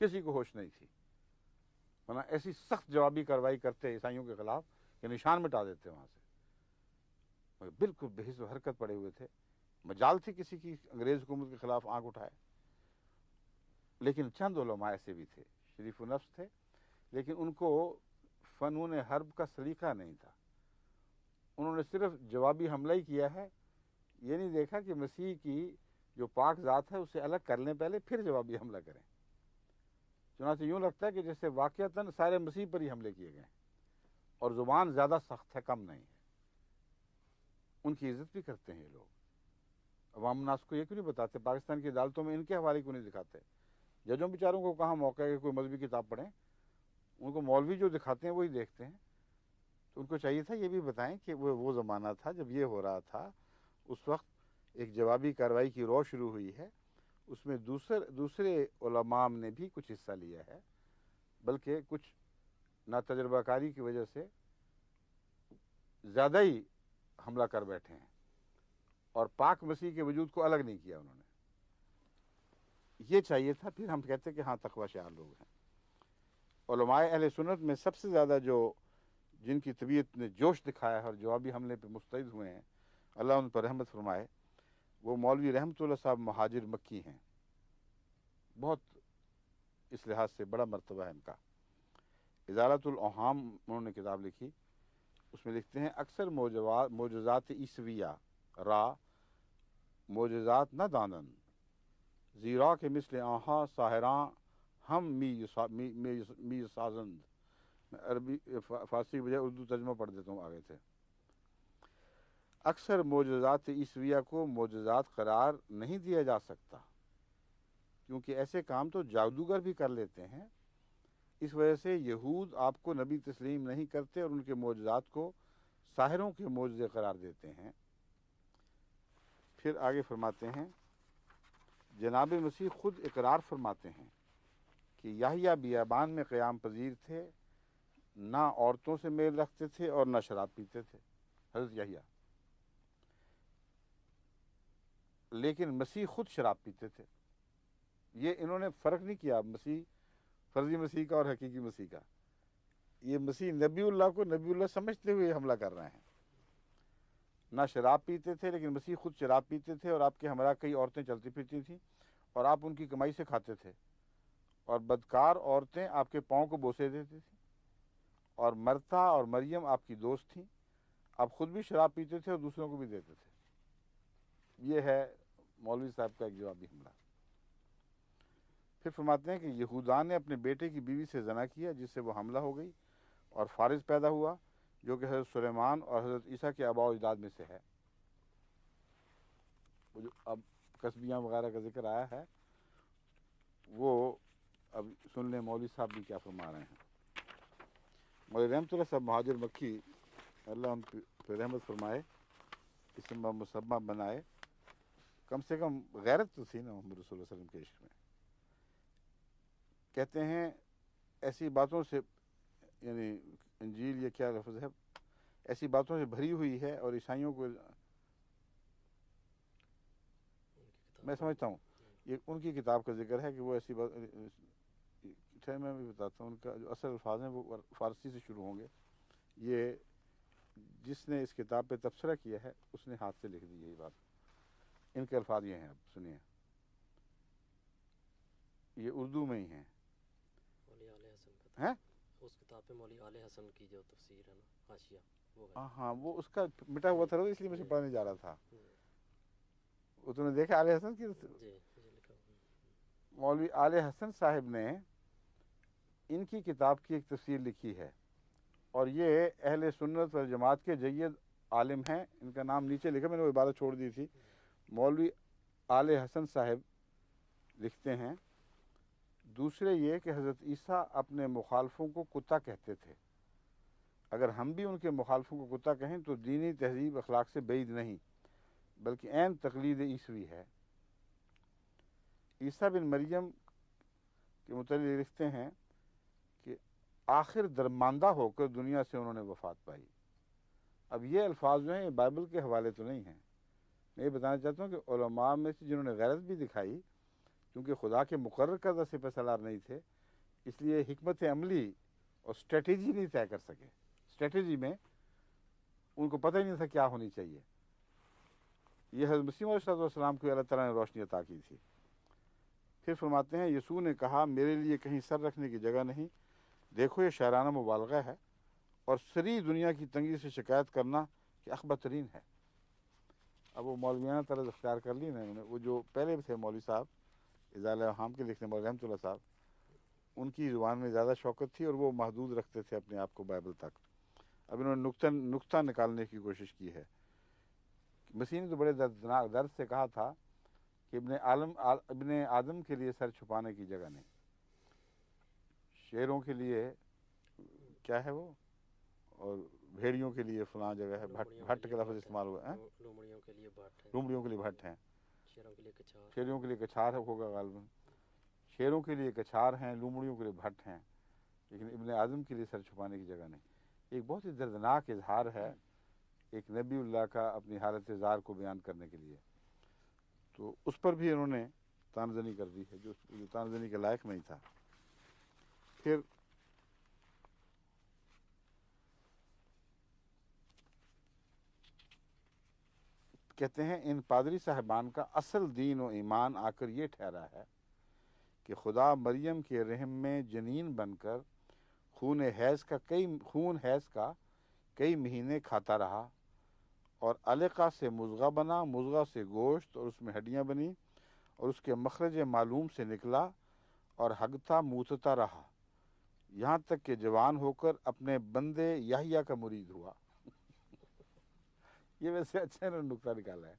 کسی کو ہوش نہیں تھی، ورنہ ایسی سخت جوابی کارروائی کرتے عیسائیوں کے خلاف کہ نشان مٹا دیتے وہاں سے، بالکل بحث و حرکت پڑے ہوئے تھے، مجال تھی کسی کی انگریز حکومت کے خلاف آنکھ اٹھائے۔ لیکن چند علماء ایسے بھی تھے، شریف النفس تھے، لیکن ان کو فنون حرب کا سلیقہ نہیں تھا، انہوں نے صرف جوابی حملہ ہی کیا ہے، یہ نہیں دیکھا کہ مسیح کی جو پاک ذات ہے اسے الگ کر لیں پہلے، پھر جوابی حملہ کریں۔ چنانچہ یوں لگتا ہے کہ جیسے واقعتاً سارے مسیح پر ہی حملے کیے گئے، اور زبان زیادہ سخت ہے، کم نہیں ہے۔ ان کی عزت بھی کرتے ہیں یہ لوگ، عوام الناس کو یہ کیوں نہیں بتاتے، پاکستان کی عدالتوں میں ان کے حوالے کیوں نہیں دکھاتے؟ ججوں بیچاروں کو کہاں موقع ہے کہ کوئی مذہبی کتاب پڑھیں، ان کو مولوی جو دکھاتے ہیں وہی دیکھتے ہیں۔ تو ان کو چاہیے تھا یہ بھی بتائیں کہ وہ زمانہ تھا جب یہ ہو رہا تھا، اس وقت ایک جوابی کارروائی کی رو شروع ہوئی ہے، اس میں دوسرے علماء نے بھی کچھ حصہ لیا ہے، بلکہ کچھ ناتجربہ کاری کی وجہ سے زیادہ ہی حملہ کر بیٹھے ہیں، اور پاک مسیح کے وجود کو الگ نہیں کیا انہوں نے۔ یہ چاہیے تھا، پھر ہم کہتے کہ ہاں تقوی شعار لوگ ہیں۔ علماء اہل سنت میں سب سے زیادہ جن کی طبیعت نے جوش دکھایا ہے اور جوابی حملے پہ مستعد ہوئے ہیں، اللہ ان پر رحمت فرمائے، وہ مولوی رحمت اللہ صاحب مہاجر مکی ہیں۔ بہت اس لحاظ سے بڑا مرتبہ ہے ان کا۔ ازالۃ الاوہام انہوں نے کتاب لکھی، اس میں لکھتے ہیں اکثر معجزات عیسویہ را معجزات نہ دانن، زیرا کے مثل آہا ساحراں ہم می سازند۔ میں عربی فارسی کی بجائے اردو ترجمہ پڑھ دیتا ہوں آگے سے۔ اکثر معجزات عیسویہ کو معجزات قرار نہیں دیا جا سکتا، کیونکہ ایسے کام تو جادوگر بھی کر لیتے ہیں، اس وجہ سے یہود آپ کو نبی تسلیم نہیں کرتے اور ان کے معجزات کو ساحروں کے معجزے قرار دیتے ہیں۔ پھر آگے فرماتے ہیں، جناب مسیح خود اقرار فرماتے ہیں کہ یحییٰ بیابان میں قیام پذیر تھے، نہ عورتوں سے میل رکھتے تھے اور نہ شراب پیتے تھے، حضرت یحییٰ، لیکن مسیح خود شراب پیتے تھے۔ یہ انہوں نے فرق نہیں کیا مسیح، فرضی مسیح کا اور حقیقی مسیح کا۔ یہ مسیح نبی اللہ کو نبی اللہ سمجھتے ہوئے حملہ کر رہے ہیں۔ نہ شراب پیتے تھے، لیکن مسیح خود شراب پیتے تھے، اور آپ کے ہمراہ کئی عورتیں چلتی پھرتی تھیں اور آپ ان کی کمائی سے کھاتے تھے، اور بدکار عورتیں آپ کے پاؤں کو بوسے دیتی تھیں، اور مرتا اور مریم آپ کی دوست تھیں، آپ خود بھی شراب پیتے تھے اور دوسروں کو بھی دیتے تھے۔ یہ ہے مولوی صاحب کا ایک جوابی حملہ۔ پھر فرماتے ہیں کہ یہودان نے اپنے بیٹے کی بیوی سے زنا کیا، جس سے وہ حاملہ ہو گئی اور فارس پیدا ہوا، جو کہ حضرت سلیمان اور حضرت عیسیٰ کے آباء و اجداد میں سے ہے۔ وہ جو اب قصبیاں وغیرہ کا ذکر آیا ہے، وہ اب سن لیں مولوی صاحب بھی کیا فرما رہے ہیں۔ مولوی رحمت اللہ صاحب مہاجر مکی، اللہ ان پہ رحمت فرمائے، اسم مسمہ بنائے، کم سے کم غیرت تو تھی نا محمد رسول اللہ صلی اللہ علیہ وسلم کے عشق میں۔ کہتے ہیں ایسی باتوں سے، یعنی انجیل یہ کیا لفظ ہے، ایسی باتوں سے بھری ہوئی ہے، اور عیسائیوں کو، میں سمجھتا ہوں یہ ان کی کتاب کا ذکر ہے کہ وہ ایسی بات، میں بھی بتاتا ہوں، ان کا جو اصل الفاظ ہیں وہ فارسی سے شروع ہوں گے۔ یہ جس نے اس کتاب پہ تبصرہ کیا ہے اس نے ہاتھ سے لکھ دی یہی بات، ان کے الفاظ یہ ہیں، اب سنیے، یہ اردو میں ہی ہیں۔ مولوی علیہ حسن کا ہیں اس کتاب پہ مولوی علیہ حسن کی جو تفسیر ہے نا، حاشیہ، وہ ہے۔ ہاں وہ اس کا مٹا ہوا تھا، اس لیے میں سے پڑھنے جا رہا تھا۔ وہ تم نے دیکھا علیہ حسن کی؟ جی لکھا ہوا۔ مولوی علیہ حسن صاحب نے ان کی کتاب کی ایک تفسیر لکھی ہے، اور یہ اہل سنت والجماعت کے جید عالم ہیں۔ ان کا نام نیچے لکھا، میں نے وہ عبارت چھوڑ دی تھی۔ مولوی علیہ حسن صاحب لکھتے ہیں، دوسرے یہ کہ حضرت عیسیٰ اپنے مخالفوں کو کتا کہتے تھے، اگر ہم بھی ان کے مخالفوں کو کتا کہیں تو دینی تہذیب اخلاق سے بعید نہیں، بلکہ عین تقلید عیسوی ہے۔ عیسیٰ بن مریم کے متعلق لکھتے ہیں کہ آخر درماندہ ہو کر دنیا سے انہوں نے وفات پائی۔ اب یہ الفاظ جو ہیں یہ بائبل کے حوالے تو نہیں ہیں، میں یہ بتانا چاہتا ہوں کہ علماء میں سے جنہوں نے غیرت بھی دکھائی، کیونکہ خدا کے مقرر کردہ سپہ سالار نہیں تھے، اس لیے حکمت عملی اور اسٹریٹجی نہیں طے کر سکے. اسٹریٹجی میں ان کو پتہ ہی نہیں تھا کیا ہونی چاہیے. یہ حضرت مسیح علیہ السلام کو اللہ تعالیٰ نے روشنی عطا کی تھی. پھر فرماتے ہیں یسوع نے کہا میرے لیے کہیں سر رکھنے کی جگہ نہیں. دیکھو یہ شاعرانہ مبالغہ ہے اور سری دنیا کی تنگی سے شکایت کرنا کہ اخبر ترین ہے. اب وہ مولویانہ طرز اختیار کر لی نا انہوں نے. وہ جو پہلے تھے مولوی صاحب اضالہ اوہام کے لکھنے والے رحمۃ اللہ صاحب، ان کی زبان میں زیادہ شوقت تھی اور وہ محدود رکھتے تھے اپنے آپ کو بائبل تک. اب انہوں نے نقطہ نکالنے کی کوشش کی ہے. مسیح نے تو بڑے درد سے کہا تھا کہ ابن آدم کے لیے سر چھپانے کی جگہ نہیں. شیروں کے لیے کیا ہے وہ، اور بھیڑیوں کے لیے فلاں جگہ ہے. بھٹ کا لفظ استعمال ہوا ہے. لومڑیوں کے لیے بھٹ ہیں، لومڑیوں کے لیے بھٹ ہیں، شیروں کے لیے کچھار، شیروں کے لیے کچھار ہوگا غالباً. شیروں کے لیے کچھار ہیں، لومڑیوں کے لیے بھٹ ہیں، لیکن ابن آدم کے لیے سر چھپانے کی جگہ نہیں. ایک بہت ہی دردناک اظہار ہے ایک نبی اللہ کا اپنی حالت زار کو بیان کرنے کے لیے. تو اس پر بھی انہوں نے تانزنی کر دی ہے جو تانزنی کے لائق نہیں تھا. پھر کہتے ہیں ان پادری صاحبان کا اصل دین و ایمان آ کر یہ ٹھہرا ہے کہ خدا مریم کے رحم میں جنین بن کر خون حیض کا کئی مہینے کھاتا رہا اور علقہ سے مضغہ بنا، مضغہ سے گوشت اور اس میں ہڈیاں بنی اور اس کے مخرج معلوم سے نکلا اور ہگتا موتتا رہا یہاں تک کہ جوان ہو کر اپنے بندے یحییٰ کا مرید ہوا. یہ ویسے اچھا انہوں نے نکتہ نکالا ہے.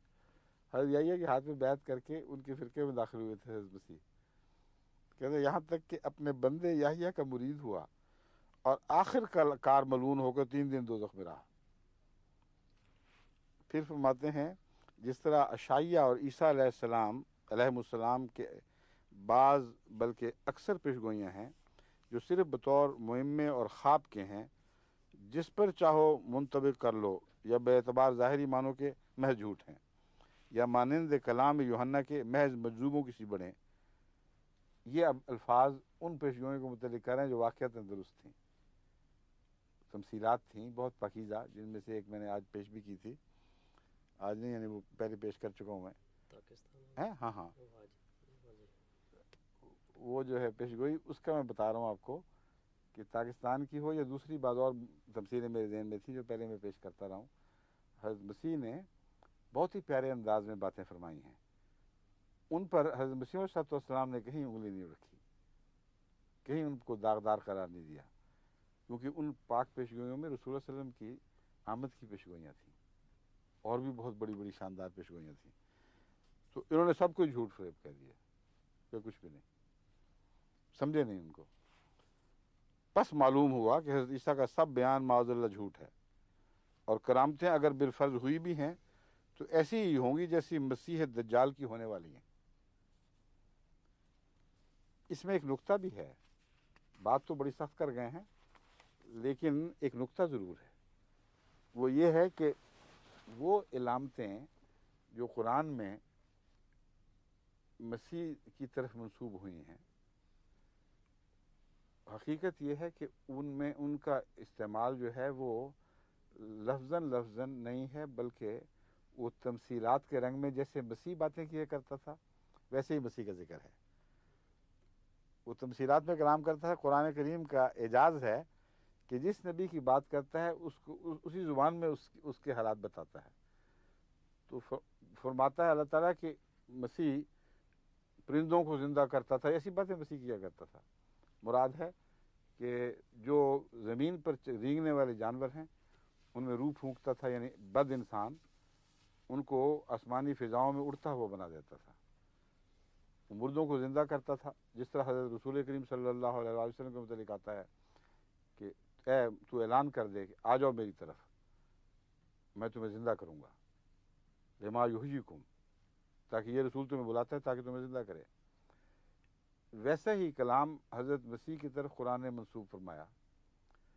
حضرت یحییٰ کے ہاتھ میں بیعت کر کے ان کے فرقے میں داخل ہوئے تھے حضرت مسیح. کہتے ہیں یہاں تک کہ اپنے بندے یحییٰ کا مرید ہوا اور آخر کار ملعون ہو کر 3 دن دوزخ میں رہا. پھر فرماتے ہیں جس طرح اشعیاء اور عیسیٰ علیہ السلام کے بعض بلکہ اکثر پیشگوئیاں ہیں جو صرف بطور مہمے اور خواب کے ہیں، جس پر چاہو منطبق کر لو، یا بے اعتبار ظاہری معنوں کے محض جھوٹ ہیں، یا مانند کلام یوحنا کے محض مجذوبوں کی سی بڑھیں. یہ اب الفاظ ان پیشگوئیوں کو متعلق کر رہے ہیں جو واقعات درست تھیں، تمثیلات تھیں بہت پاکیزہ، جن میں سے ایک میں نے آج پیش بھی کی تھی. آج نہیں، یعنی وہ پہلے پیش کر چکا ہوں میں. پاکستان ہاں وہ جو ہے پیشگوئی اس کا میں بتا رہا ہوں آپ کو کہ پاکستان کی ہو یا دوسری بعض اور تمثیلیں میرے ذہن میں تھی جو پہلے میں پیش کرتا رہا ہوں. حضرت مسیح نے بہت ہی پیارے انداز میں باتیں فرمائی ہیں. ان پر حضرت مسیح علیہ السلام نے کہیں انگلی نہیں رکھی، کہیں ان کو داغدار قرار نہیں دیا، کیونکہ ان پاک پیشگوئیوں میں رسول اللہ علیہ وسلم کی آمد کی پیشگوئیاں تھیں اور بھی بہت بڑی بڑی شاندار پیشگوئیاں تھیں. تو انہوں نے سب کچھ جھوٹ فریب کر دیا کہ کچھ بھی نہیں سمجھے نہیں ان کو. بس معلوم ہوا کہ حضرت عیسیٰ کا سب بیان معاذ اللہ جھوٹ ہے، اور کرامتیں اگر بالفرض ہوئی بھی ہیں تو ایسی ہی ہوں گی جیسی مسیح دجال کی ہونے والی ہیں. اس میں ایک نقطہ بھی ہے، بات تو بڑی سخت کر گئے ہیں لیکن ایک نقطہ ضرور ہے. وہ یہ ہے کہ وہ علامتیں جو قرآن میں مسیح کی طرف منسوب ہوئی ہیں، حقیقت یہ ہے کہ ان میں ان کا استعمال جو ہے وہ لفظاً نہیں ہے، بلکہ وہ تمثیلات کے رنگ میں جیسے مسیح باتیں کیا کرتا تھا ویسے ہی مسیح کا ذکر ہے. وہ تمثیلات میں کلام کرتا ہے. قرآن کریم کا اعجاز ہے کہ جس نبی کی بات کرتا ہے اس کو اسی زبان میں اس کے حالات بتاتا ہے. تو فرماتا ہے اللہ تعالیٰ کہ مسیح پرندوں کو زندہ کرتا تھا، ایسی باتیں مسیح کیا کرتا تھا. مراد ہے کہ جو زمین پر رینگنے والے جانور ہیں ان میں روح پھونکتا تھا، یعنی بد انسان ان کو آسمانی فضاؤں میں اڑتا ہوا بنا دیتا تھا. مردوں کو زندہ کرتا تھا، جس طرح حضرت رسول کریم صلی اللہ علیہ وسلم کے متعلق آتا ہے کہ اے تو اعلان کر دے کہ آ جاؤ میری طرف، میں تمہیں زندہ کروں گا. لما یحییکم، تاکہ یہ رسول تمہیں بلاتا ہے تاکہ تمہیں زندہ کرے. ویسا ہی کلام حضرت مسیح کی طرف قرآن نے منسوب فرمایا